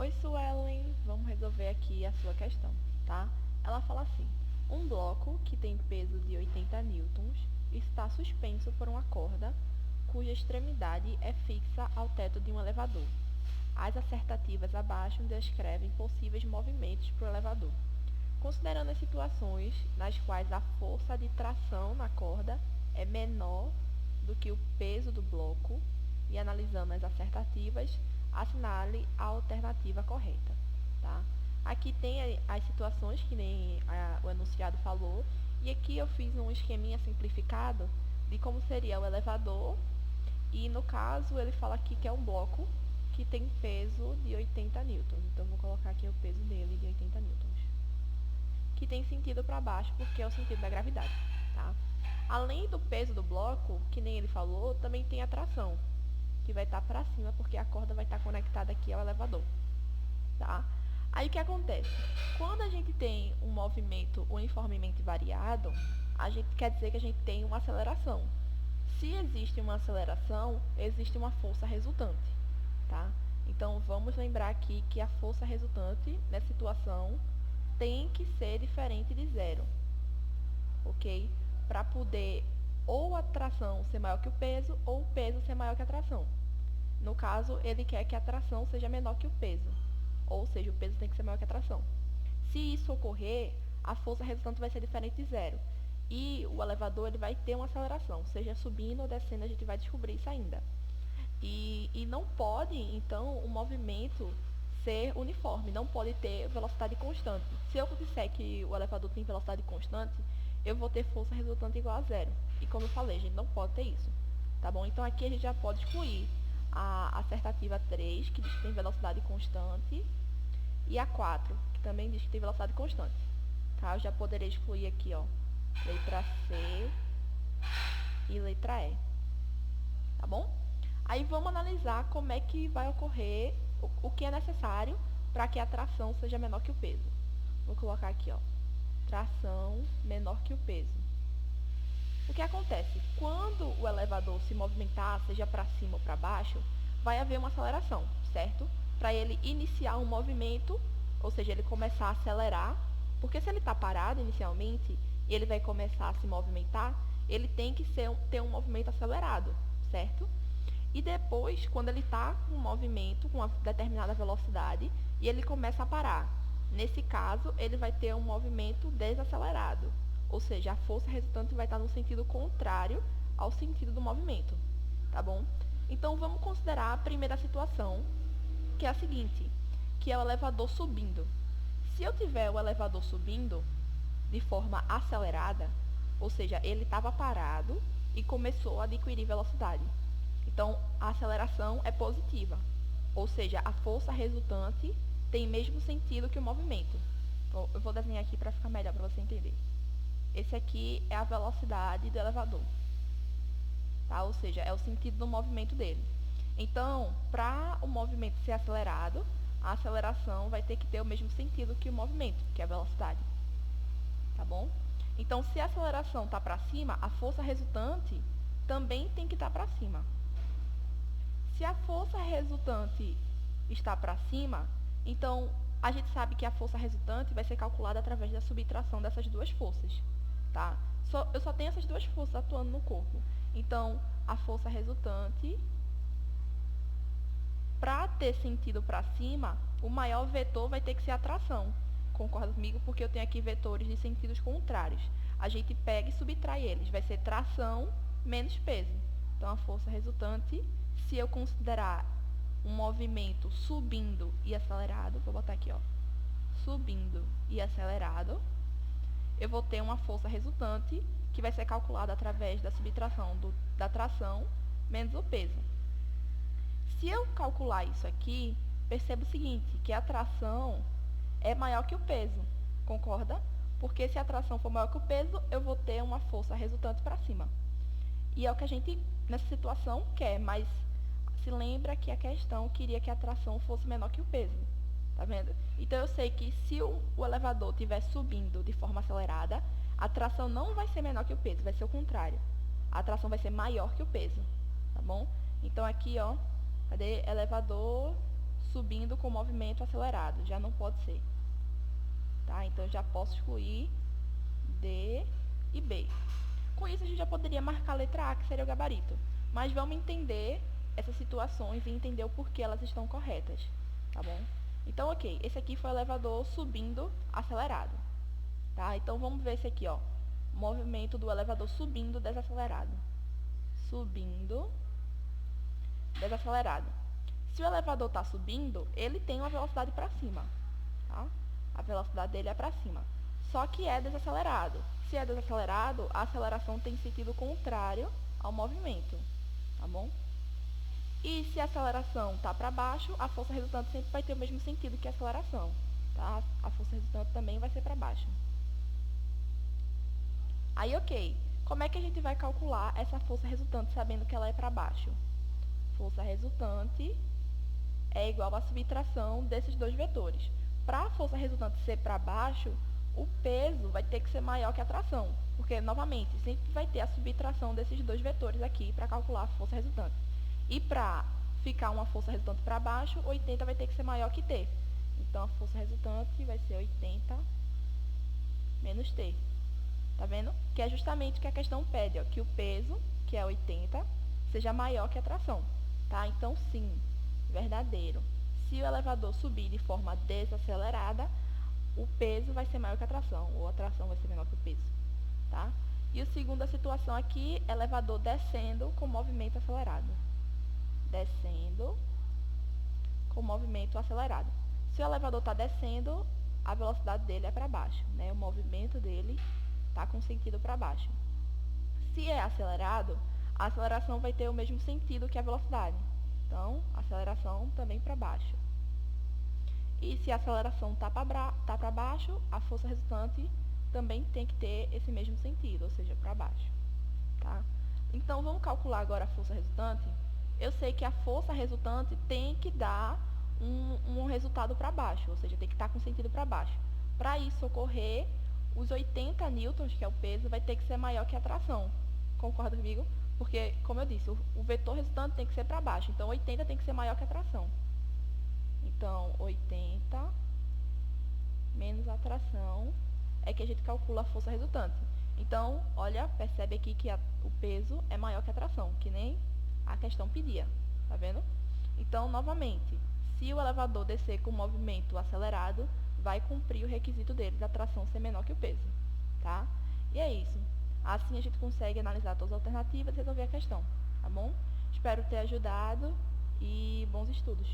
Oi, Suelen, vamos resolver aqui a sua questão, tá? Ela fala assim: um bloco que tem peso de 80 newtons está suspenso por uma corda cuja extremidade é fixa ao teto de um elevador. As assertativas abaixo descrevem possíveis movimentos para o elevador. Considerando as situações nas quais a força de tração na corda é menor do que o peso do bloco e analisando as assertativas, assinale a alternativa correta, tá? Aqui tem as situações que nem o enunciado falou, e aqui eu fiz um esqueminha simplificado de como seria o elevador, e no caso ele fala aqui que é um bloco que tem peso de 80 newtons, então vou colocar aqui o peso dele de 80 newtons, que tem sentido para baixo porque é o sentido da gravidade, tá? Além do peso do bloco, que nem ele falou, também tem a tração, que vai estar para cima porque a corda vai estar conectada aqui ao elevador, tá? Aí o que acontece? Quando a gente tem um movimento uniformemente variado, a gente quer dizer que a gente tem uma aceleração. Se existe uma aceleração, existe uma força resultante, tá? Então vamos lembrar aqui que a força resultante nessa situação tem que ser diferente de zero, ok? Para poder ou a tração ser maior que o peso ou o peso ser maior que a tração. No caso, ele quer que a tração seja menor que o peso, ou seja, o peso tem que ser maior que a tração. Se isso ocorrer, a força resultante vai ser diferente de zero. E o elevador ele vai ter uma aceleração, seja subindo ou descendo, a gente vai descobrir isso ainda. E não pode, então, o movimento ser uniforme, não pode ter velocidade constante. Se eu disser que o elevador tem velocidade constante, eu vou ter força resultante igual a zero. E como eu falei, a gente não pode ter isso, tá bom? Então aqui a gente já pode excluir a assertativa 3, que diz que tem velocidade constante, e a 4, que também diz que tem velocidade constante. Tá? Eu já poderei excluir aqui, ó, letra C e letra E. Tá bom? Aí vamos analisar como é que vai ocorrer, o que é necessário para que a tração seja menor que o peso. Vou colocar aqui, ó, tração menor que o peso. O que acontece? Quando o elevador se movimentar, seja para cima ou para baixo, vai haver uma aceleração, certo? Para ele iniciar um movimento, ou seja, ele começar a acelerar, porque se ele está parado inicialmente e ele vai começar a se movimentar, ele tem que ter um movimento acelerado, certo? E depois, quando ele está com um movimento com uma determinada velocidade e ele começa a parar, nesse caso, ele vai ter um movimento desacelerado, ou seja, a força resultante vai estar no sentido contrário ao sentido do movimento, tá bom? Então, vamos considerar a primeira situação, que é a seguinte, que é o elevador subindo. Se eu tiver o elevador subindo de forma acelerada, ou seja, ele estava parado e começou a adquirir velocidade. Então, a aceleração é positiva, ou seja, a força resultante tem o mesmo sentido que o movimento. Então, eu vou desenhar aqui para ficar melhor para você entender. Esse aqui é a velocidade do elevador, tá? Ou seja, é o sentido do movimento dele. Então, para o movimento ser acelerado, a aceleração vai ter que ter o mesmo sentido que o movimento, que é a velocidade, tá bom? Então, se a aceleração está para cima, a força resultante também tem que estar para cima. Se a força resultante está para cima, então a gente sabe que a força resultante vai ser calculada através da subtração dessas duas forças, tá? Eu só tenho essas duas forças atuando no corpo. Então, a força resultante, para ter sentido para cima, o maior vetor vai ter que ser a tração. Concorda comigo? Porque eu tenho aqui vetores de sentidos contrários. A gente pega e subtrai eles. Vai ser tração menos peso. Então, a força resultante, se eu considerar um movimento subindo e acelerado, vou botar aqui, ó, subindo e acelerado, eu vou ter uma força resultante que vai ser calculada através da subtração da tração menos o peso. Se eu calcular isso aqui, perceba o seguinte, que a tração é maior que o peso, concorda? Porque se a tração for maior que o peso, eu vou ter uma força resultante para cima. E é o que a gente, nessa situação, quer, mas se lembra que a questão queria que a tração fosse menor que o peso, tá vendo? Então, eu sei que se o elevador estiver subindo de forma acelerada, a tração não vai ser menor que o peso, vai ser o contrário. A tração vai ser maior que o peso, tá bom? Então, aqui, ó, cadê? Elevador subindo com movimento acelerado. Já não pode ser. Tá? Então, eu já posso excluir D e B. Com isso, a gente já poderia marcar a letra A, que seria o gabarito. Mas vamos entender essas situações e entender o porquê elas estão corretas. Tá bom? Então, ok. Esse aqui foi o elevador subindo acelerado. Tá? Então, vamos ver esse aqui, ó. Movimento do elevador subindo desacelerado. Subindo desacelerado. Se o elevador está subindo, ele tem uma velocidade para cima. Tá? A velocidade dele é para cima. Só que é desacelerado. Se é desacelerado, a aceleração tem sentido contrário ao movimento. Tá bom? E se a aceleração está para baixo, a força resultante sempre vai ter o mesmo sentido que a aceleração. Tá? A força resultante também vai ser para baixo. Aí, ok. Como é que a gente vai calcular essa força resultante sabendo que ela é para baixo? Força resultante é igual à subtração desses dois vetores. Para a força resultante ser para baixo, o peso vai ter que ser maior que a tração. Porque, novamente, sempre vai ter a subtração desses dois vetores aqui para calcular a força resultante. E para ficar uma força resultante para baixo, 80 vai ter que ser maior que T. Então, a força resultante vai ser 80 menos T. Tá vendo? Que é justamente o que a questão pede, ó, que o peso, que é 80, seja maior que a tração. Tá? Então, sim, verdadeiro. Se o elevador subir de forma desacelerada, o peso vai ser maior que a tração, ou a tração vai ser menor que o peso. Tá? E a segunda situação aqui, elevador descendo com movimento acelerado. Descendo com movimento acelerado. Se o elevador está descendo, a velocidade dele é para baixo, né? O movimento dele está com sentido para baixo. Se é acelerado, a aceleração vai ter o mesmo sentido que a velocidade. Então, aceleração também para baixo. E se a aceleração está para baixo, a força resultante também tem que ter esse mesmo sentido, ou seja, para baixo. Tá? Então, vamos calcular agora a força resultante. Eu sei que a força resultante tem que dar um resultado para baixo, ou seja, tem que estar com sentido para baixo. Para isso ocorrer, os 80 newtons, que é o peso, vai ter que ser maior que a tração. Concorda comigo? Porque, como eu disse, o vetor resultante tem que ser para baixo. Então, 80 tem que ser maior que a tração. Então, 80 menos a tração é que a gente calcula a força resultante. Então, olha, percebe aqui que o peso é maior que a tração, que nem a questão pedia. Tá vendo? Então, novamente, se o elevador descer com movimento acelerado, vai cumprir o requisito dele da tração ser menor que o peso. Tá? E é isso. Assim a gente consegue analisar todas as alternativas e resolver a questão. Tá bom? Espero ter ajudado e bons estudos.